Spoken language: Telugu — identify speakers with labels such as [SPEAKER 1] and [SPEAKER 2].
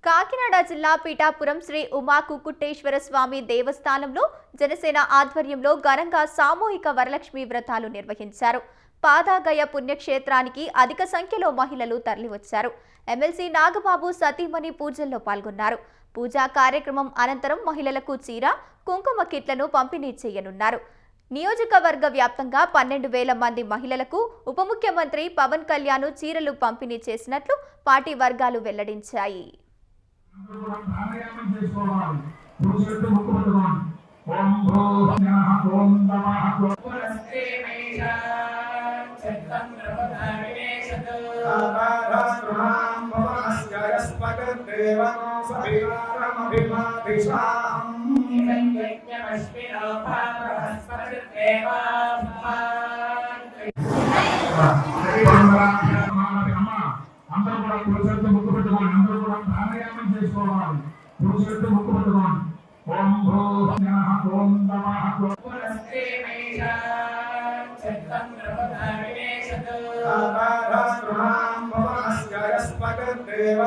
[SPEAKER 1] కాకినాడ జిల్లా పీఠాపురం శ్రీ ఉమా కుక్కుటేశ్వర స్వామి దేవస్థానంలో జనసేన ఆధ్వర్యంలో ఘనంగా సామూహిక వరలక్ష్మి వ్రతాలు నిర్వహించారు. పాదాగయ పుణ్యక్షేత్రానికి అధిక సంఖ్యలో మహిళలు తరలివచ్చారు. ఎమ్మెల్సీ నాగబాబు సతీమణి పూజల్లో పాల్గొన్నారు. పూజా కార్యక్రమం అనంతరం మహిళలకు చీర, కుంకుమ కిట్లను పంపిణీ చేయనున్నారు. నియోజకవర్గ వ్యాప్తంగా 12,000 మంది మహిళలకు ఉప ముఖ్యమంత్రి పవన్ కళ్యాణ్ చీరలు పంపిణీ చేసినట్లు పార్టీ వర్గాలు వెల్లడించాయి.
[SPEAKER 2] అందరూ కూడా పురుషులతో ముక్కు పెట్టుకోండి. అందరూ కూడా ప్రాణాయామం చేసుకోవాలి. పురుషులతో ముక్కు పెట్టుకోండి. ఓం భూ నమః ఓం నమః
[SPEAKER 3] దేవ